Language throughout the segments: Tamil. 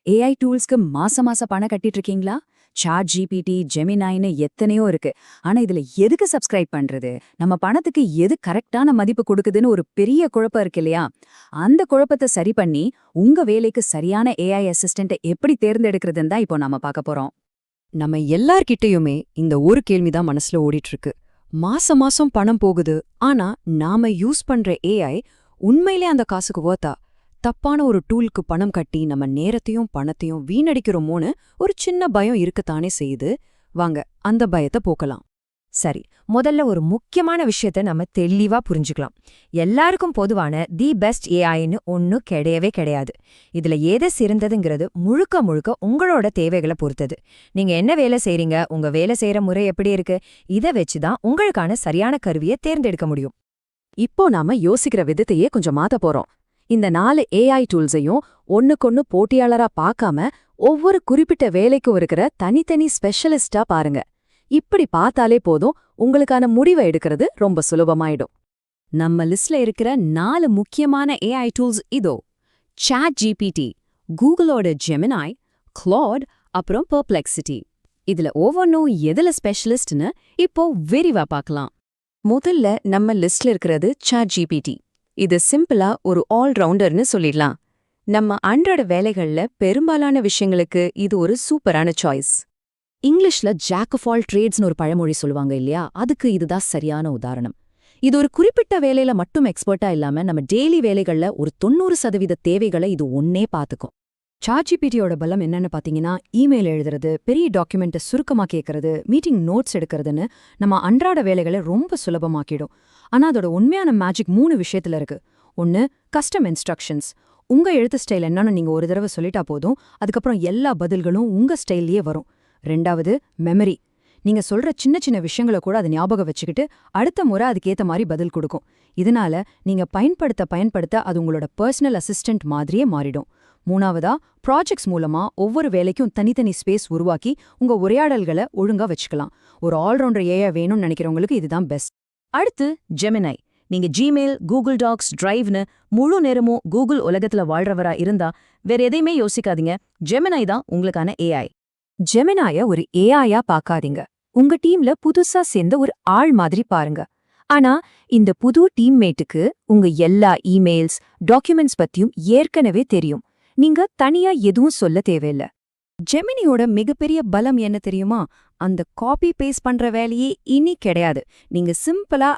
ஏஐ டூல்ஸ்க்கு மாசம் பணம் கட்டிட்டு இருக்கீங்களா? சாட் ஜிபிடி, ஜெமினைன்னு எத்தனையோ இருக்கு. ஆனா இதுல எதுக்கு சப்ஸ்கிரைப் பண்றது? நம்ம பணத்துக்கு எது கரெக்டான மதிப்பு கொடுக்குதுன்னு ஒரு பெரிய குழப்பம் இருக்கு இல்லையா? அந்த குழப்பத்தை சரி பண்ணி உங்க வேலைக்கு சரியான ஏஐ அசிஸ்டன்ட்டை எப்படி தேர்ந்தெடுக்கிறதுன்னு தான் இப்போ நாம பார்க்க போறோம். நம்ம எல்லார்கிட்டயுமே இந்த ஒரு கேள்விதான் மனசுல ஓடிட்டு இருக்கு. மாசம் மாசம் பணம் போகுது, ஆனா நாம யூஸ் பண்ற ஏஐ உண்மையிலே அந்த காசுக்கு வர்த்தா? தப்பான ஒரு டூலுக்கு பணம் கட்டி நம்ம நேரத்தையும் பணத்தையும் வீணடிக்கிறோமோன்னு ஒரு சின்ன பயம் இருக்கத்தானே செய்யுது. வாங்க அந்த பயத்தை போக்கலாம். சரி, முதல்ல ஒரு முக்கியமான விஷயத்த நம்ம தெளிவா புரிஞ்சுக்கலாம். எல்லாருக்கும் பொதுவான தி பெஸ்ட் ஏஐன்னு ஒன்னும் கிடையவே கிடையாது. இதுல ஏது சிறந்ததுங்கிறது முழுக்க முழுக்க உங்களோட தேவைகளை பொறுத்தது. நீங்க என்ன வேலை செய்றீங்க, உங்க வேலை செய்யற முறை எப்படி இருக்கு, இதை வச்சுதான் உங்களுக்கான சரியான கருவியை தேர்ந்தெடுக்க முடியும். இப்போ நாம யோசிக்கிற விதத்தையே கொஞ்சம் மாத்த போறோம். இந்த 4 ஏஐ டூல்ஸையும் ஒன்னுக்கொன்னு போட்டியாளரா பார்க்காம ஒவ்வொரு குறிப்பிட்ட வேலைக்கும் இருக்கிற தனித்தனி ஸ்பெஷலிஸ்டா பாருங்க. இப்படி பார்த்தாலே போதும், உங்களுக்கான முடிவை எடுக்கிறது ரொம்ப சுலபமாயிடும். நம்ம லிஸ்ட்ல இருக்கிற 4 முக்கியமான ஏஐ டூல்ஸ் இதோ: சாட் ஜிபிடி, கூகுளோட ஜெமினை, கிளாட், அப்புறம் பெர்ப்ளெக்சிட்டி. இதுல ஒவ்வொன்றும் எதுல ஸ்பெஷலிஸ்ட்னு இப்போ விரிவா பார்க்கலாம். முதல்ல நம்ம லிஸ்ட்ல இருக்கிறது சாட் ஜிபிடி. இது சிம்பிளா ஒரு ஆல்ரவுண்டர்னு சொல்லிடலாம். நம்ம அன்றாட வேலைகள்ல பெரும்பாலான விஷயங்களுக்கு இது ஒரு சூப்பரான சாய்ஸ். இங்கிலீஷ்ல ஜாக் ஆஃப் ஆல் ட்ரேட்ஸ்னு ஒரு பழமொழி சொல்லுவாங்க இல்லையா? அதுக்கு இதுதான் சரியான உதாரணம். இது ஒரு குறிப்பிட்ட வேலையில மட்டும் எக்ஸ்பர்ட்டா இல்லாம நம்ம டெய்லி வேலைகள்ல ஒரு 90% தேவைகளை இது ஒன்னே பார்த்துக்கும். சாட்ஜிபிடியோட பலம் என்னன்னு பாத்தீங்கன்னா, இமெயில் எழுதுறது, பெரிய டாக்குமெண்ட்டை சுருக்கமா கேட்கறது, மீட்டிங் நோட்ஸ் எடுக்கிறதுன்னு நம்ம அன்றாட வேலைகளை ரொம்ப சுலபமாக்கிடும். ஆனா அதோட உண்மையான மேஜிக் 3 விஷயத்துல இருக்கு. ஒன்னு, கஸ்டம் இன்ஸ்ட்ரக்ஷன்ஸ். உங்க எழுத்து ஸ்டைல் என்னன்னு நீங்க ஒரு தடவை சொல்லிட்டா போதும், அதுக்கப்புறம் எல்லா பதில்களும் உங்க ஸ்டைல்லயே வரும். 2வது, மெமரி. நீங்க சொல்ற சின்ன சின்ன விஷயங்களை கூட அது ஞாபகம் வச்சுக்கிட்டு அடுத்த முறை அதுக்கேத்த மாதிரி பதில் கொடுக்கும். இதனால நீங்க பயன்படுத்த அது உங்களோட பர்சனல் அசிஸ்டன்ட் மாதிரியே மாறிடும். 3வதா, ப்ராஜெக்ட்ஸ் மூலமா ஒவ்வொரு வேலைக்கும் தனித்தனி ஸ்பேஸ் உருவாக்கி உங்க உரையாடல்களை ஒழுங்கா வச்சுக்கலாம். ஒரு ஆல்ரவுண்டர் ஏஐ வேணும்னு நினைக்கிறவங்களுக்கு இதுதான் பெஸ்ட். அடுத்து ஜெமினை. நீங்க ஜிமெயில், கூகுள் டாக்ஸ், டிரைவ்னு முழு நேரமும் கூகுள் உலகத்துல வாழ்றவரா இருந்தா வேற எதையுமே யோசிக்காதீங்க, ஜெமினை தான் உங்களுக்கான ஏஐ. ஜெமினாய ஒரு ஏஐயா பார்க்காதீங்க. உங்க டீம்ல புதுசா சேர்ந்த ஒரு ஆள் மாதிரி பாருங்க. ஆனா இந்த புது டீம்மேட்டுக்கு உங்க எல்லா இமெயில்ஸ், டாக்குமெண்ட்ஸ் பத்தியும் ஏற்கனவே தெரியும். நீங்க தனியா எதுவும் சொல்ல தேவையில்ல. ஜெமினியோட மிகப்பெரிய பலம் என்ன தெரியுமா? அந்த காப்பி பேஸ்ட் பண்ற வேலையே இனி கிடையாது. நீங்க சிம்பிளா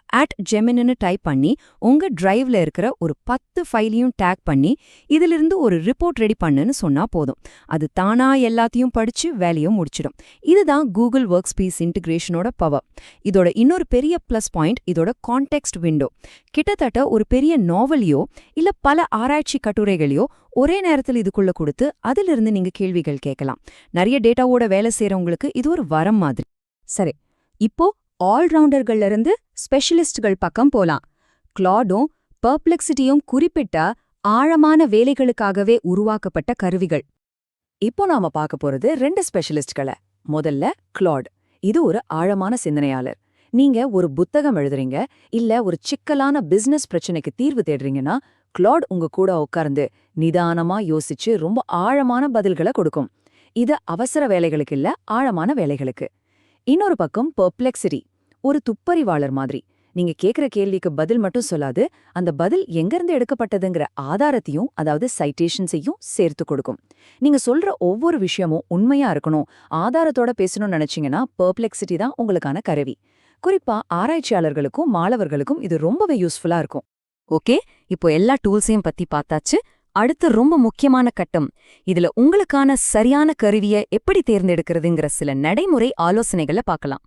@ஜெமினின்னு டைப் பண்ணி உங்க டிரைவ்ல இருக்கிற ஒரு 10 ஃபைலையும் டேக் பண்ணி இதிலிருந்து ஒரு ரிப்போர்ட் ரெடி பண்ணுன்னு சொன்னா போதும். அது தானா எல்லாத்தையும் படிச்சு வேலையும் முடிச்சிடும். இதுதான் கூகுள் ஒர்க் ஸ்பேஸ் இன்டிகிரேஷனோட பவர். இதோட இன்னொரு பெரிய பிளஸ் பாயிண்ட் இதோட கான்டெக்ஸ்ட் விண்டோ. கிட்டத்தட்ட ஒரு பெரிய நாவலையோ இல்ல பல ஆராய்ச்சி கட்டுரைகளையோ ஒரே நேரத்தில் இதுக்குள்ள கொடுத்து அதிலிருந்து நீங்க கேள்விகள் கேட்கலாம். நிறைய டேட்டாவோட வேலை செய்யறவங்களுக்கு இது ஒரு வரம் மாதிரி. சரி, இப்போ ஆல்ரவுண்டர்கள்ல இருந்து ஸ்பெஷலிஸ்ட்கள் பக்கம் போலாம். கிளாடும் பெர்ப்ளெக்சிட்டியும் குறிப்பிட்ட ஆழமான வேலைகளுக்காகவே உருவாக்கப்பட்ட கருவிகள். இப்போ நாம பார்க்க போறது 2 ஸ்பெஷலிஸ்ட்களை. முதல்ல கிளாட். இது ஒரு ஆழமான சிந்தனையாளர். நீங்க ஒரு புத்தகம் எழுதுறீங்க, இல்ல ஒரு சிக்கலான பிசினஸ் பிரச்சனைக்கு தீர்வு தேடுறீங்கன்னா கிளாட் உங்க கூட உட்கார்ந்து நிதானமா யோசிச்சு ரொம்ப ஆழமான பதில்களை கொடுக்கும். இது அவசர வேலைகளுக்கு இல்ல, ஆழமான வேலைகளுக்கு. இன்னொரு பக்கம் பெர்ப்ளெக்சிட்டி. ஒரு துப்பறிவாளர் மாதிரி. நீங்க கேக்குற கேள்விக்கு பதில் மட்டும் சொல்லாது, அந்த பதில் எங்கிருந்து எடுக்கப்பட்டதுங்கிற ஆதாரத்தையும், அதாவது சைட்டேஷன்ஸையும் சேர்த்து கொடுக்கும். நீங்க சொல்ற ஒவ்வொரு விஷயமும் உண்மையா இருக்கணும், ஆதாரத்தோட பேசணும்னு நினைச்சீங்கன்னா பெர்ப்ளெக்சிட்டி தான் உங்களுக்கான கருவி. குறிப்பா ஆராய்ச்சியாளர்களுக்கும் மாணவர்களுக்கும் இது ரொம்பவே யூஸ்ஃபுல்லா இருக்கும். ஓகே, இப்போ எல்லா டூல்ஸையும் பத்தி பார்த்தாச்சு. அடுத்து ரொம்ப முக்கியமான கட்டம். இதுல உங்களுக்கான சரியான கருவியை எப்படி தேர்ந்தெடுக்கிறதுங்கிற சில நடைமுறை ஆலோசனைகளை பார்க்கலாம்.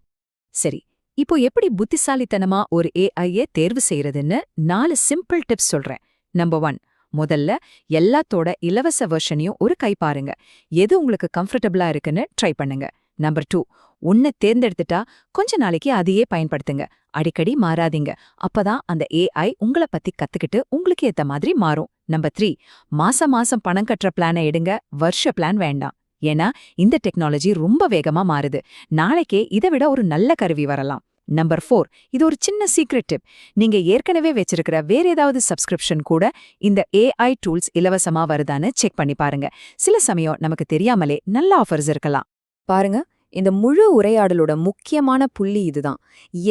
சரி, இப்போ எப்படி புத்திசாலித்தனமா ஒரு ஏஐயை தேர்வு செய்யறதுன்னு 4 சிம்பிள் டிப்ஸ் சொல்றேன். நம்பர் 1, முதல்ல எல்லாத்தோட இலவச வெர்ஷனையும் ஒரு கை பாருங்க. எது உங்களுக்கு கம்ஃபர்டபுளா இருக்குன்னு ட்ரை பண்ணுங்க. நம்பர் 2, ஒன்னு தேர்ந்தெடுத்துட்டா கொஞ்ச நாளைக்கு அதையே பயன்படுத்துங்க. அடிக்கடி மாறாதீங்க. அப்பதான் அந்த ஏஐ உங்களை பத்தி கத்துக்கிட்டு உங்களுக்கு ஏத்த மாதிரி மாறும். நம்பர் 3, மாசம் பணம் கட்டுற பிளானை எடுங்க, வருஷ பிளான் வேண்டாம். ஏன்னா இந்த டெக்னாலஜி ரொம்ப வேகமா மாறுது. நாளைக்கே இதை விட ஒரு நல்ல கருவி வரலாம். நம்பர் 4, இது ஒரு சின்ன சீக்ரெட் டிப். நீங்க ஏற்கனவே வச்சிருக்கிற வேற ஏதாவது சப்ஸ்கிரிப்ஷன் கூட இந்த AI டூல்ஸ் இலவசமா வருதான்னு செக் பண்ணி பாருங்க. சில சமயம் நமக்கு தெரியாமலே நல்ல ஆஃபர்ஸ் இருக்கலாம். பாருங்க, இந்த முழு உரையாடலோட முக்கியமான புள்ளி இதுதான்.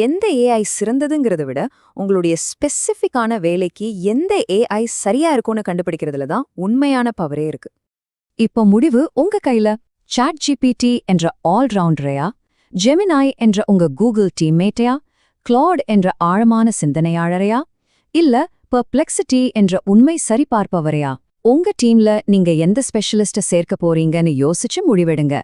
எந்த ஏஐ சிறந்ததுங்கிறத விட உங்களுடைய ஸ்பெசிஃபிக்கான வேலைக்கு எந்த ஏஐ சரியா இருக்கும்னு கண்டுபிடிக்கிறதுல தான் உண்மையான பவரே இருக்கு. இப்போ முடிவு உங்க கையில. ChatGPT என்ற ஆல்ரவுண்டரையா, ஜெமினாய் என்ற உங்க கூகுள் டீம்மேட்டையா, கிளாட் என்ற ஆழமான சிந்தனையாளரையா, இல்ல பெர்ப்ளெக்சிட்டி என்ற உண்மை சரிபார்ப்பவரையா? உங்க டீம்ல நீங்க எந்த ஸ்பெஷலிஸ்ட சேர்க்க போறீங்கன்னு யோசிச்சு முடிவெடுங்க.